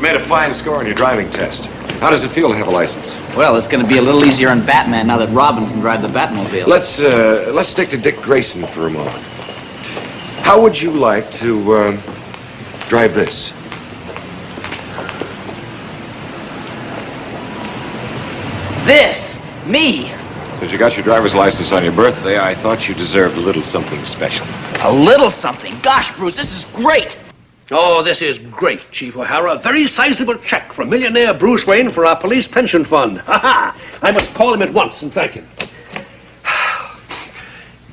made a fine score on your driving test. How does it feel to have a license? Well, it's going to be a little easier on Batman now that Robin can drive the Batmobile. Let's stick to Dick Grayson for a moment. How would you like to drive this? This? Me? Since you got your driver's license on your birthday, I thought you deserved a little something special. A little something? Gosh, Bruce, this is great. Oh, this is great, Chief O'Hara. A very sizable check from millionaire Bruce Wayne for our police pension fund. Ha-ha! I must call him at once and thank him.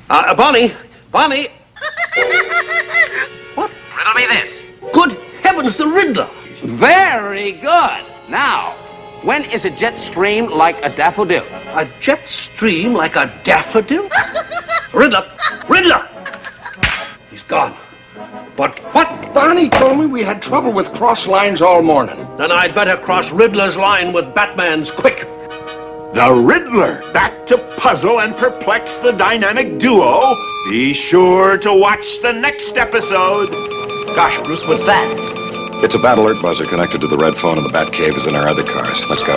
Bonnie! What? Riddle me this. Good heavens, the Riddler! Very good. Now, when is a jet stream like a daffodil? A jet stream like a daffodil? Riddler! He's gone. But what? Barney told me we had trouble with cross lines all morning. Then I'd better cross Riddler's line with Batman's quick. The Riddler, back to puzzle and perplex the dynamic duo. Be sure to watch the next episode. Gosh, Bruce, what's that? It's a bat alert buzzer connected to the red phone in the Bat Cave is in our other cars. Let's go.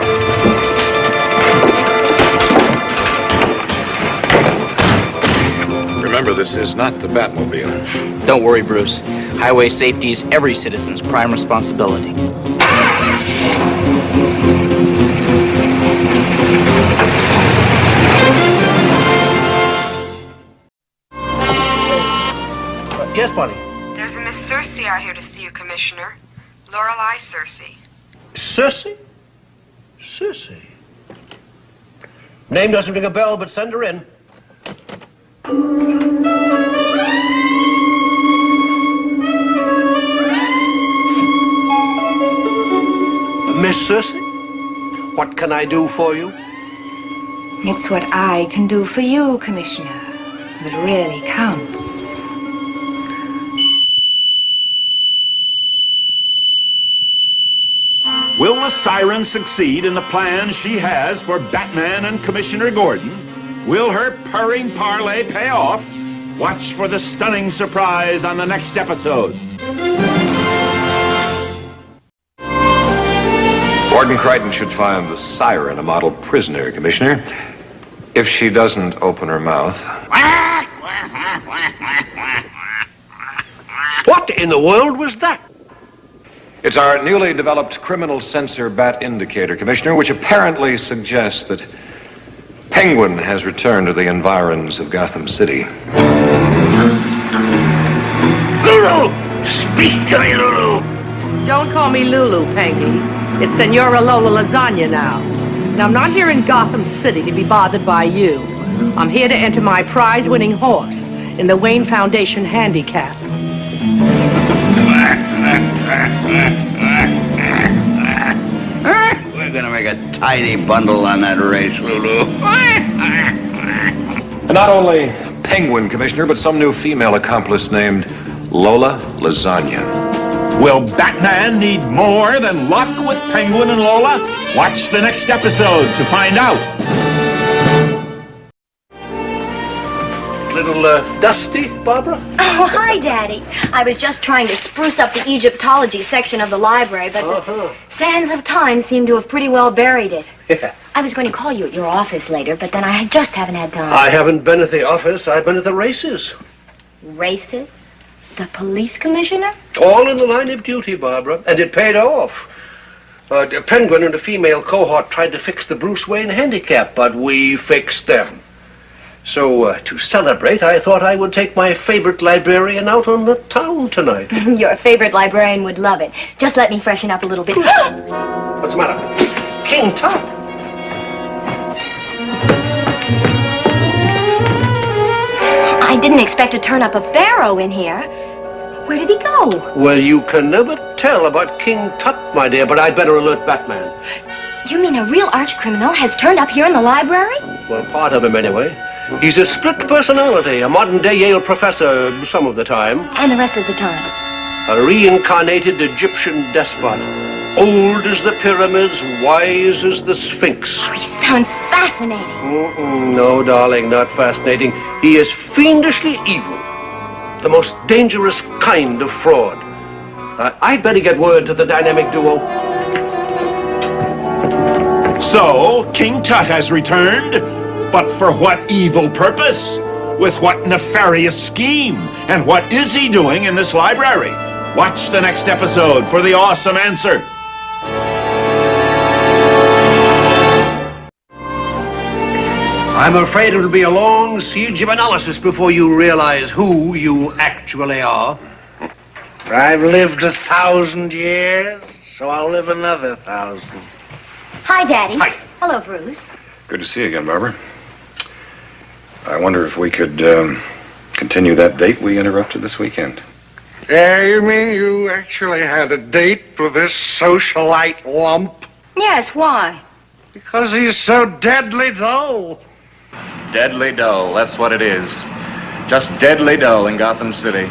Remember, this is not the Batmobile. Don't worry, Bruce. Highway safety is every citizen's prime responsibility. Yes, Bonnie? There's a Miss Circe out here to see you, Commissioner. Lorelei Circe. Circe? Circe? Name doesn't ring a bell, but send her in. Miss Circe, what can I do for you? It's what I can do for you, Commissioner, that really counts. Will the siren succeed in the plan she has for Batman and Commissioner Gordon? Will her purring parlay pay off? Watch for the stunning surprise on the next episode. Warden Crichton should find the siren a model prisoner, Commissioner. If she doesn't open her mouth. What in the world was that? It's our newly developed criminal sensor bat indicator, Commissioner, which apparently suggests that Penguin has returned to the environs of Gotham City. Lulu! Speak to me, Lulu! Don't call me Lulu, Pengy. It's Senora Lola Lasagna now. And I'm not here in Gotham City to be bothered by you. I'm here to enter my prize-winning horse in the Wayne Foundation handicap. We're gonna make a tidy bundle on that race, Lulu. And not only Penguin, Commissioner, but some new female accomplice named Lola Lasagna. Will Batman need more than luck with Penguin and Lola? Watch the next episode to find out. Little dusty, Barbara? Oh, hi, Daddy. I was just trying to spruce up the Egyptology section of the library, but the sands of time seem to have pretty well buried it. Yeah. I was going to call you at your office later, but then I just haven't had time. I haven't been at the office. I've been at the races. Races? The police commissioner? All in the line of duty, Barbara, and it paid off. Penguin and a female cohort tried to fix the Bruce Wayne handicap, but we fixed them. So, to celebrate, I thought I would take my favorite librarian out on the town tonight. Your favorite librarian would love it. Just let me freshen up a little bit. What's the matter? King Tut! I didn't expect to turn up a pharaoh in here. Where did he go? Well, you can never tell about King Tut, my dear, but I'd better alert Batman. You mean a real arch-criminal has turned up here in the library? Well, part of him, anyway. He's a split personality, a modern-day Yale professor some of the time. And the rest of the time? A reincarnated Egyptian despot. Old as the pyramids, wise as the Sphinx. Oh, he sounds fascinating. No, darling, not fascinating. He is fiendishly evil. The most dangerous kind of fraud. I'd better get word to the dynamic duo. So, King Tut has returned, but for what evil purpose? With what nefarious scheme? And what is he doing in this library? Watch the next episode for the awesome answer. I'm afraid it'll be a long siege of analysis before you realize who you actually are. I've lived 1,000 years, so I'll live another 1,000. Hi, Daddy. Hi. Hello, Bruce. Good to see you again, Barbara. I wonder if we could continue that date we interrupted this weekend. Yeah, you mean you actually had a date with this socialite lump? Yes, why? Because he's so deadly dull. Deadly dull, that's what it is. Just deadly dull in Gotham City.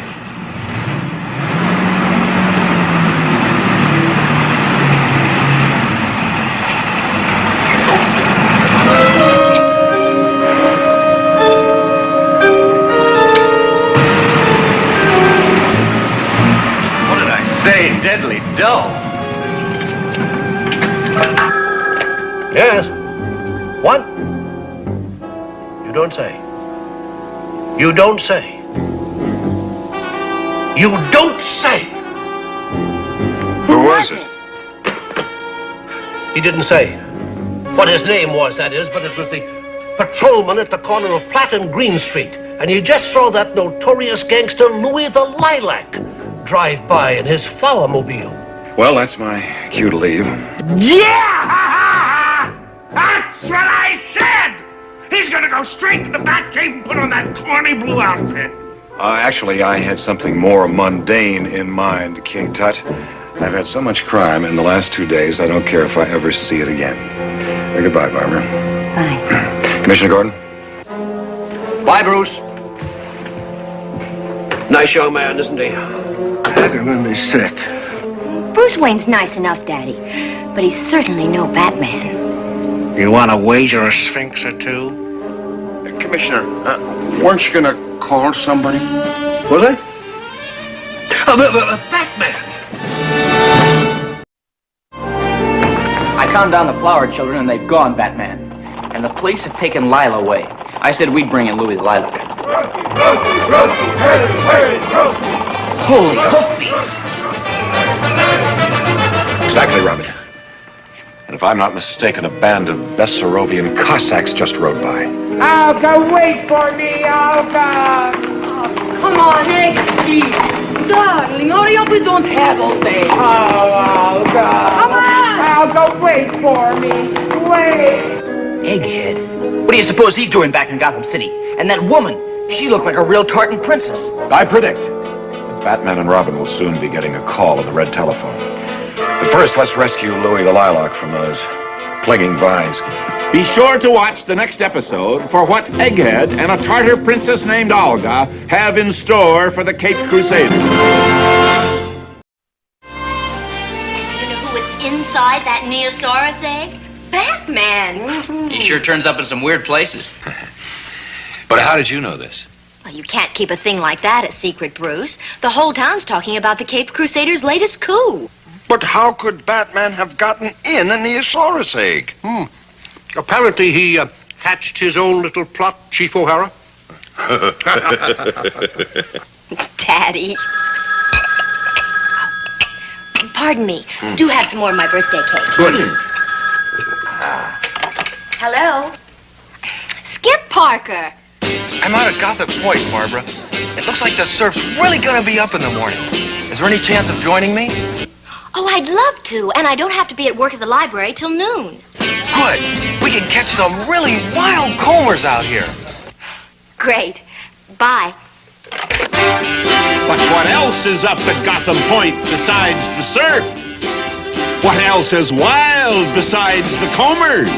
What did I say? Deadly dull. Yes. What? You don't say. You don't say. You don't say. Who was it? He didn't say what his name was, that is, but it was the patrolman at the corner of Platt and Green Street. And you just saw that notorious gangster Louis the Lilac drive by in his flower mobile. Well, that's my cue to leave. Yeah! That's what I said! He's gonna go straight to the Batcave and put on that corny blue outfit. Actually, I had something more mundane in mind, King Tut. I've had so much crime in the last 2 days, I don't care if I ever see it again. Goodbye, Barbara. Bye. Commissioner Gordon? Bye, Bruce. Nice young man, isn't he? Heavenly sick. Bruce Wayne's nice enough, Daddy, but he's certainly no Batman. You want to wager a sphinx or two? Commissioner, weren't you going to call somebody? Was I? Batman! I calmed down the flower children and they've gone, Batman. And the police have taken Lila away. I said we'd bring in Louis the Lilac. Holy hoofbeats! Exactly, Robin. And if I'm not mistaken, a band of Bessarabian Cossacks just rode by. Olga, wait for me, Olga! Come on, Eggsy. Darling, hurry up, we don't have all day. Oh, Olga. Come on! Olga, wait for me. Wait. Egghead? What do you suppose he's doing back in Gotham City? And that woman, she looked like a real tartan princess. I predict that Batman and Robin will soon be getting a call on the red telephone. But first, let's rescue Louis the Lilac from those clinging vines. Be sure to watch the next episode for what Egghead and a Tartar princess named Olga have in store for the Cape Crusaders. You know who was inside that Neosaurus egg? Batman. He sure turns up in some weird places. But how did you know this? Well, you can't keep a thing like that a secret, Bruce. The whole town's talking about the Cape Crusaders' latest coup. But how could Batman have gotten in a Neosaurus egg? Apparently he hatched his own little plot, Chief O'Hara. Daddy. Pardon me. Do have some more of my birthday cake. Good. Hello? Skip Parker. I'm out at Gotham Point, Barbara. It looks like the surf's really gonna be up in the morning. Is there any chance of joining me? Oh, I'd love to, and I don't have to be at work at the library till noon. Good. We can catch some really wild combers out here. Great. Bye. But what else is up at Gotham Point besides the surf? What else is wild besides the combers?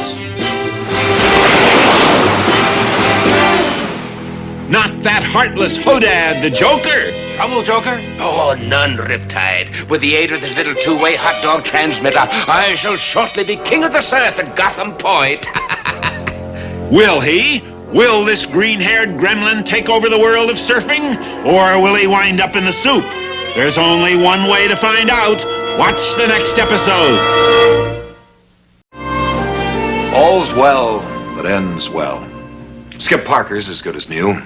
Not that heartless Hodad, the Joker. Trouble, Joker? Oh, none, Riptide. With the aid of this little two-way hot dog transmitter, I shall shortly be king of the surf at Gotham Point. Will he? Will this green-haired gremlin take over the world of surfing? Or will he wind up in the soup? There's only one way to find out. Watch the next episode. All's well that ends well. Skip Parker's as good as new.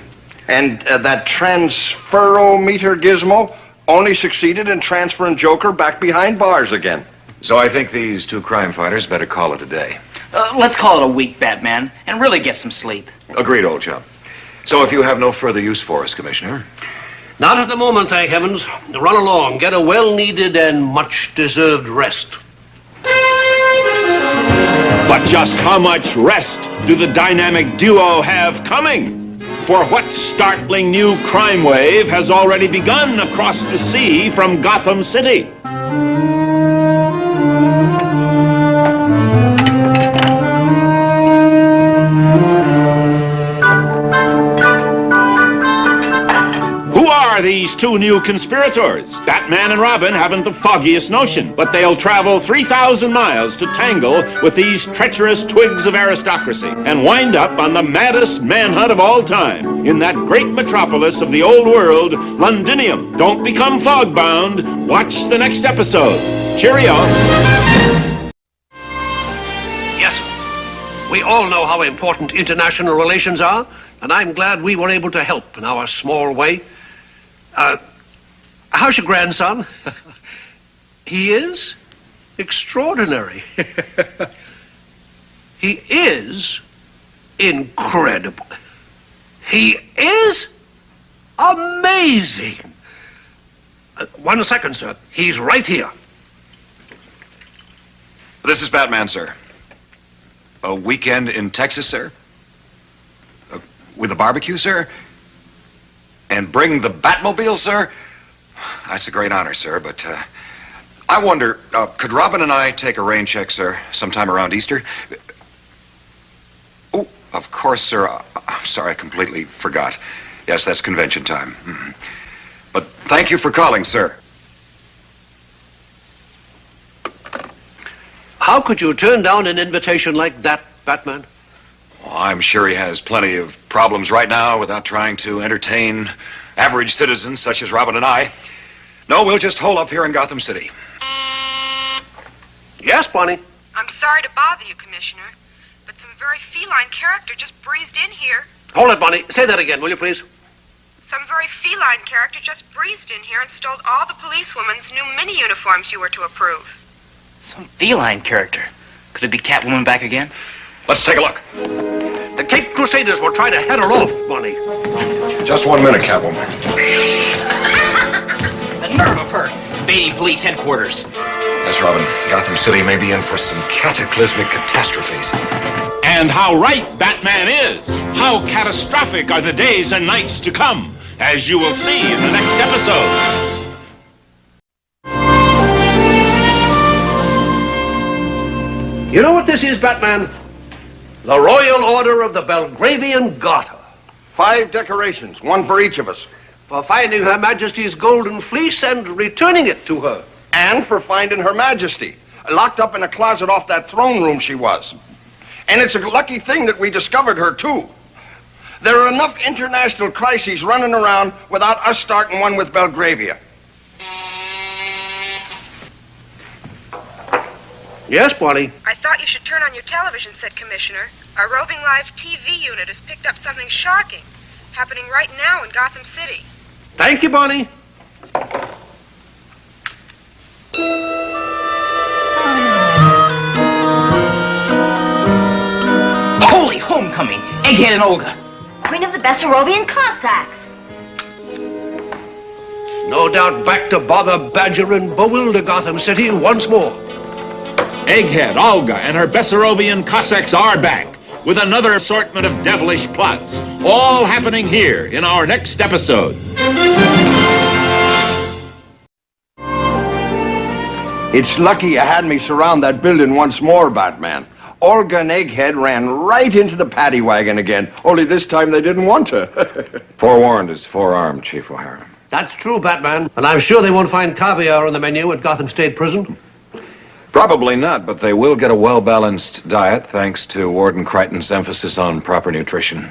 And that transferometer gizmo only succeeded in transferring Joker back behind bars again. So I think these two crime fighters better call it a day. Let's call it a week, Batman, and really get some sleep. Agreed, old chum. So if you have no further use for us, Commissioner. Not at the moment, thank heavens. Run along, get a well-needed and much-deserved rest. But just how much rest do the dynamic duo have coming? For what startling new crime wave has already begun across the sea from Gotham City? These two new conspirators. Batman and Robin haven't the foggiest notion, but they'll travel 3,000 miles to tangle with these treacherous twigs of aristocracy and wind up on the maddest manhunt of all time in that great metropolis of the old world, Londinium. Don't become fog-bound. Watch the next episode. Cheerio. Yes, we all know how important international relations are, and I'm glad we were able to help in our small way. How's your grandson? He is extraordinary. He is incredible. He is amazing. 1 second, sir. He's right here. This is Batman, sir. A weekend in Texas, sir? With a barbecue, sir? And bring the Batmobile, sir? That's a great honor, sir, but I wonder, could Robin and I take a rain check, sir, sometime around Easter? Oh, of course, sir. I'm sorry, I completely forgot. Yes, that's convention time. But thank you for calling, sir. How could you turn down an invitation like that, Batman? Well, I'm sure he has plenty of problems right now without trying to entertain average citizens such as Robin and I. No, we'll just hole up here in Gotham City. Yes, Bonnie? I'm sorry to bother you, Commissioner, but some very feline character just breezed in here. Hold it, Bonnie. Say that again, will you, please? Some very feline character just breezed in here and stole all the policewomen's new mini uniforms you were to approve. Some feline character. Could it be Catwoman back again? Let's take a look. The Cape Crusaders will try to head her off, Bonnie. Just 1 minute, Catwoman. The nerve of her! Invading police headquarters. Yes, Robin. Gotham City may be in for some cataclysmic catastrophes. And how right Batman is. How catastrophic are the days and nights to come, as you will see in the next episode. You know what this is, Batman? The Royal Order of the Belgravian Garter. 5 decorations, one for each of us. For finding Her Majesty's golden fleece and returning it to her. And for finding Her Majesty, locked up in a closet off that throne room she was. And it's a lucky thing that we discovered her, too. There are enough international crises running around without us starting one with Belgravia. Yes, Bonnie? I thought you should turn on your television set, Commissioner. Our roving live TV unit has picked up something shocking, happening right now in Gotham City. Thank you, Bonnie. Holy homecoming! Egghead and Olga. Queen of the Bessarabian Cossacks. No doubt back to bother, badger, and bewilder Gotham City once more. Egghead, Olga, and her Bessarabian Cossacks are back with another assortment of devilish plots, all happening here in our next episode. It's lucky you had me surround that building once more, Batman. Olga and Egghead ran right into the paddy wagon again, only this time they didn't want to. Forewarned is forearmed, Chief O'Hara. That's true, Batman. And I'm sure they won't find caviar on the menu at Gotham State Prison. Probably not, but they will get a well-balanced diet thanks to Warden Crichton's emphasis on proper nutrition.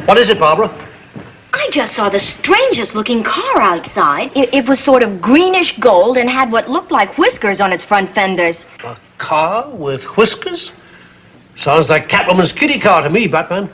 What is it, Barbara? I I just saw the strangest looking car outside. It was sort of greenish gold and had what looked like whiskers on its front fenders. A car with whiskers? Sounds like Catwoman's kitty car to me, Batman.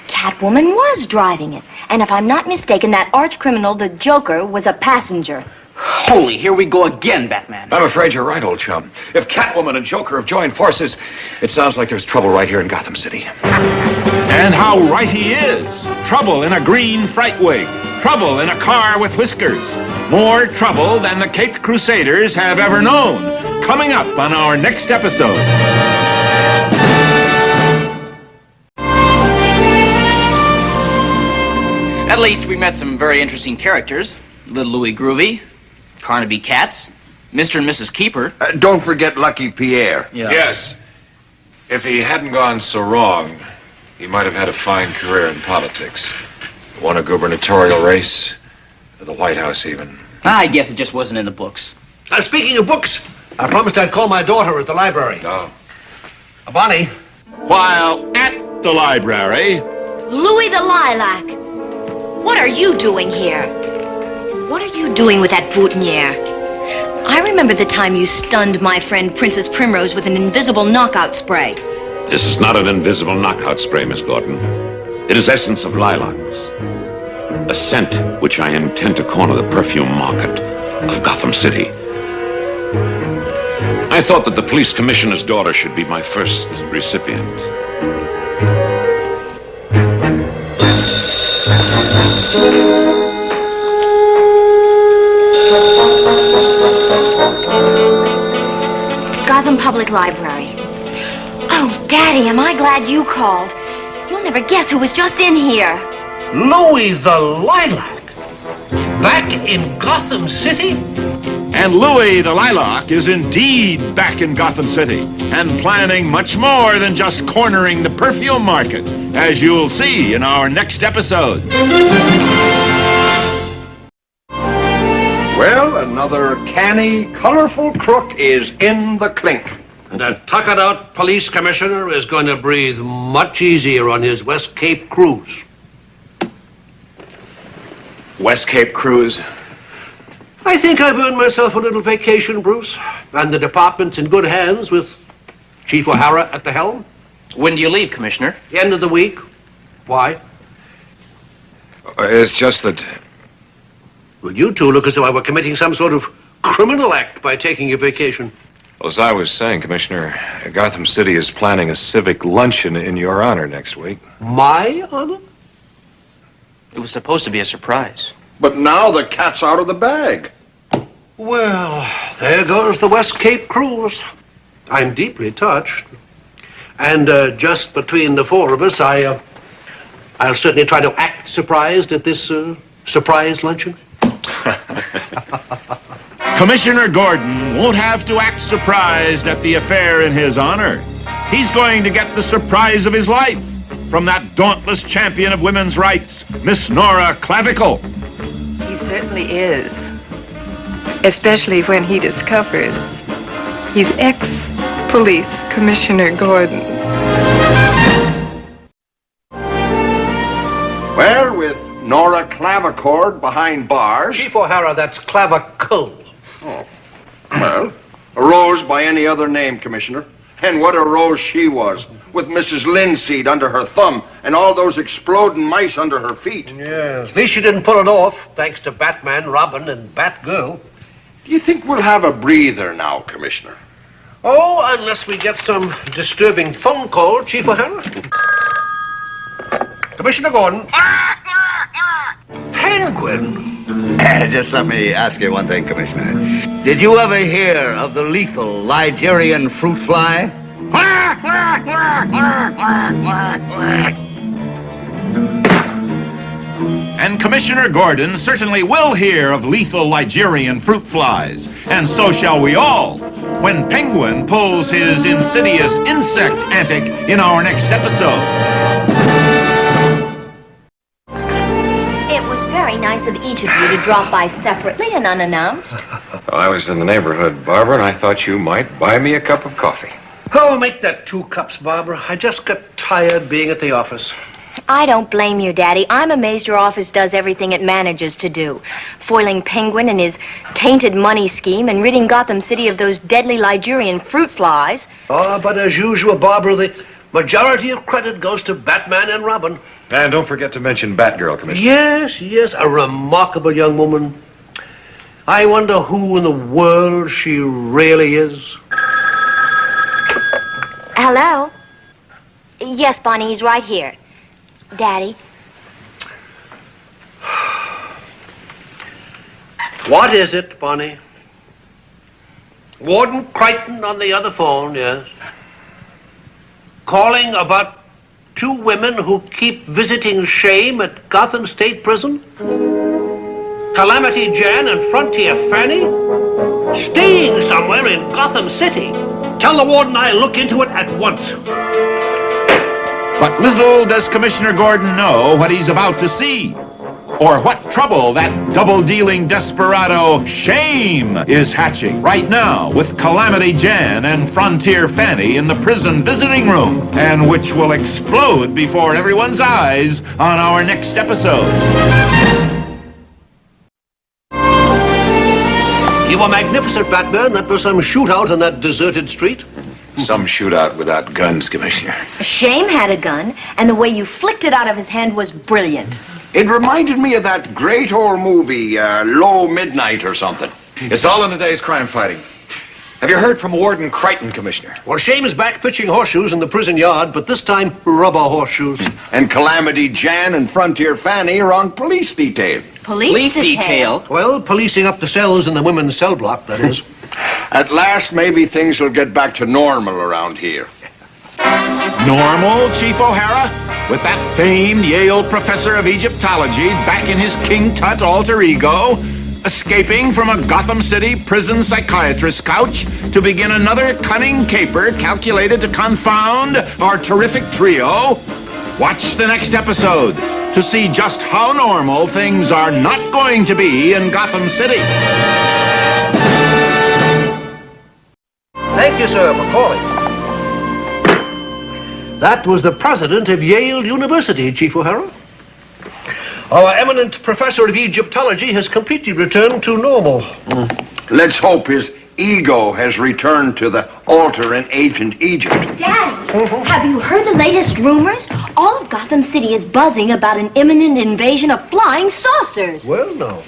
Catwoman was driving it. And if I'm not mistaken, that arch criminal, the Joker, was a passenger. Holy, here we go again, Batman. I'm afraid you're right, old chum. If Catwoman and Joker have joined forces, it sounds like there's trouble right here in Gotham City. And how right he is. Trouble in a green fright wig. Trouble in a car with whiskers. More trouble than the Caped Crusaders have ever known. Coming up on our next episode. At least we met some very interesting characters. Little Louis Groovy, Carnaby Katz, Mr. and Mrs. Keeper. Don't forget Lucky Pierre. Yeah. Yes. If he hadn't gone so wrong, he might have had a fine career in politics. Won a gubernatorial race, the White House even. I guess it just wasn't in the books. Speaking of books, I promised I'd call my daughter at the library. No. Bonnie. While at the library... Louis the Lilac. What are you doing here? What are you doing with that boutonniere? I remember the time you stunned my friend Princess Primrose with an invisible knockout spray. This is not an invisible knockout spray, Miss Gordon. It is essence of lilacs. A scent which I intend to corner the perfume market of Gotham City. I thought that the police commissioner's daughter should be my first recipient. Gotham Public Library. Oh, Daddy, am I glad you called. You'll never guess who was just in here. Louis the Lilac. Back in Gotham City? And Louis the Lilac is indeed back in Gotham City and planning much more than just cornering the perfume market, as you'll see in our next episode. Well, another canny, colorful crook is in the clink. And that tuckered-out police commissioner is going to breathe much easier on his West Cape cruise. West Cape cruise? I think I've earned myself a little vacation, Bruce. And the department's in good hands with Chief O'Hara at the helm. When do you leave, Commissioner? The end of the week. Why? It's just that... Well, you two look as though I were committing some sort of criminal act by taking a vacation. Well, as I was saying, Commissioner, Gotham City is planning a civic luncheon in your honor next week. My honor? It was supposed to be a surprise. But now the cat's out of the bag. Well, there goes the West Cape cruise. I'm deeply touched. And just between the four of us, I'll certainly try to act surprised at this surprise luncheon. Commissioner Gordon won't have to act surprised at the affair in his honor. He's going to get the surprise of his life from that dauntless champion of women's rights, Miss Nora Clavicle. He certainly is. Especially when he discovers he's ex-police Commissioner Gordon. Well, with Nora Clavicord behind bars... Chief O'Hara, that's Clavicle. Oh, well, a rose by any other name, Commissioner. And what a rose she was, with Mrs. Linseed under her thumb and all those exploding mice under her feet. Yes, at least she didn't pull it off, thanks to Batman, Robin, and Batgirl. Do you think we'll have a breather now, Commissioner? Oh, unless we get some disturbing phone call, Chief O'Hara. Commissioner Gordon. Penguin? Just let me ask you one thing, Commissioner. Did you ever hear of the lethal Ligerian fruit fly? And Commissioner Gordon certainly will hear of lethal Ligerian fruit flies, and so shall we all, when Penguin pulls his insidious insect antic in our next episode. It was very nice of each of you to drop by separately and unannounced. Well, I was in the neighborhood, Barbara, and I thought you might buy me a cup of coffee. Oh, make that 2 cups, Barbara. I just got tired being at the office. I don't blame you, Daddy. I'm amazed your office does everything it manages to do. Foiling Penguin and his tainted money scheme and ridding Gotham City of those deadly Ligurian fruit flies. Ah, but as usual, Barbara, the majority of credit goes to Batman and Robin. And don't forget to mention Batgirl, Commissioner. Yes, yes, a remarkable young woman. I wonder who in the world she really is. Hello? Yes, Bonnie, he's right here. Daddy? What is it, Bonnie? Warden Crichton on the other phone, yes. Calling about 2 women who keep visiting shame at Gotham State Prison? Calamity Jan and Frontier Fanny? Staying somewhere in Gotham City? Tell the warden I'll look into it at once. But little does Commissioner Gordon know what he's about to see, or what trouble that double-dealing desperado Shame is hatching right now with Calamity Jan and Frontier Fanny in the prison visiting room, and which will explode before everyone's eyes on our next episode. You were magnificent, Batman. That was some shootout on that deserted street. Some shootout without guns, Commissioner. Shame had a gun, and the way you flicked it out of his hand was brilliant. It reminded me of that great old movie, Low Midnight or something. It's all in the day's crime fighting. Have you heard from Warden Crichton, Commissioner? Well, Shame is back pitching horseshoes in the prison yard, but this time rubber horseshoes. And Calamity Jan and Frontier Fanny are on police detail. Police detail? Well, policing up the cells in the women's cell block, that is. At last, maybe things will get back to normal around here. Normal, Chief O'Hara? With that famed Yale professor of Egyptology back in his King Tut alter ego, escaping from a Gotham City prison psychiatrist's couch to begin another cunning caper calculated to confound our terrific trio? Watch the next episode to see just how normal things are not going to be in Gotham City. Thank you, sir, for calling. That was the president of Yale University, Chief O'Hara. Our eminent professor of Egyptology has completely returned to normal. Let's hope his ego has returned to the altar in ancient Egypt. Daddy, have you heard the latest rumors? All of Gotham City is buzzing about an imminent invasion of flying saucers. Well, no.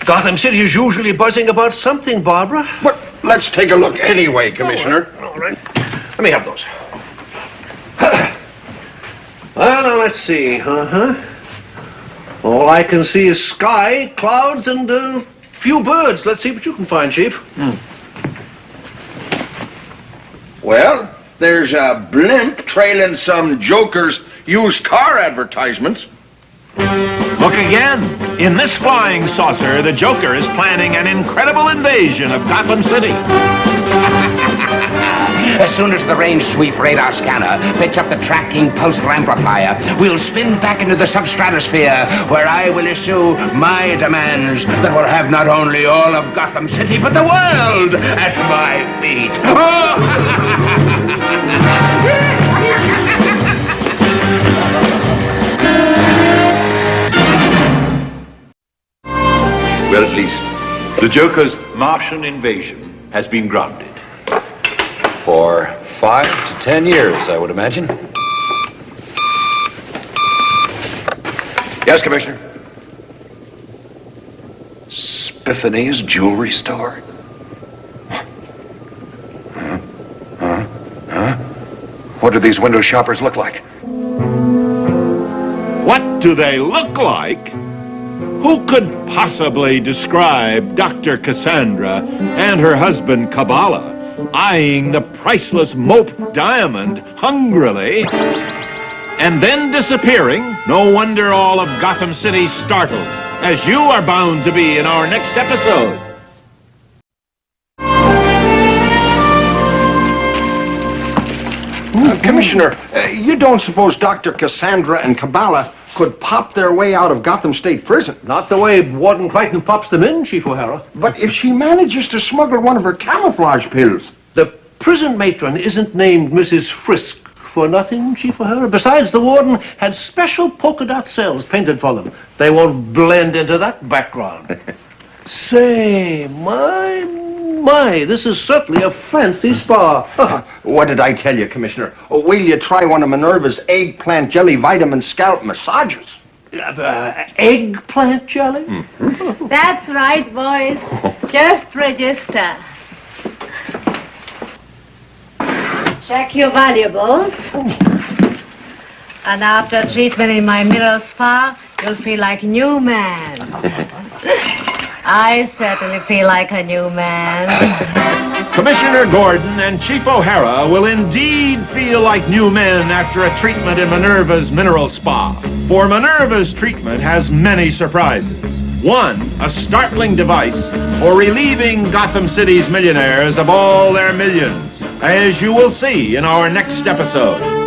Gotham City is usually buzzing about something, Barbara. Well, let's take a look anyway, Commissioner. All right. Let me have those. Well, now, let's see. All I can see is sky, clouds, and a few birds. Let's see what you can find, Chief. Well, there's a blimp trailing some joker's used car advertisements. Look again. In this flying saucer, the Joker is planning an incredible invasion of Gotham City. As soon as the range sweep radar scanner picks up the tracking pulsar amplifier, we'll spin back into the substratosphere, where I will issue my demands that will have not only all of Gotham City, but the world at my feet. Well, at least the Joker's Martian invasion has been grounded. For 5 to 10 years, I would imagine. Yes, Commissioner. Spiffany's Jewelry Store. What do these window shoppers look like? What do they look like? Who could possibly describe Dr. Cassandra and her husband Kabbalah eyeing the priceless mope diamond hungrily and then disappearing? No wonder all of Gotham City startled, as you are bound to be in our next episode. Commissioner, you don't suppose Dr. Cassandra and Kabbalah could pop their way out of Gotham State Prison? Not the way Warden Crichton pops them in, Chief O'Hara. But if she manages to smuggle one of her camouflage pills... The prison matron isn't named Mrs. Frisk, for nothing, Chief O'Hara. Besides, the warden had special polka dot cells painted for them. They won't blend into that background. Say, my, this is certainly a fancy spa. What did I tell you, Commissioner? Oh, wait till you try one of Minerva's eggplant jelly vitamin scalp massages. Eggplant jelly? Mm-hmm. That's right, boys. Just register. Check your valuables. And after treatment in my mineral spa, you'll feel like a new man. I certainly feel like a new man. Commissioner Gordon and Chief O'Hara will indeed feel like new men after a treatment in Minerva's Mineral Spa. For Minerva's treatment has many surprises. One, a startling device for relieving Gotham City's millionaires of all their millions, as you will see in our next episode.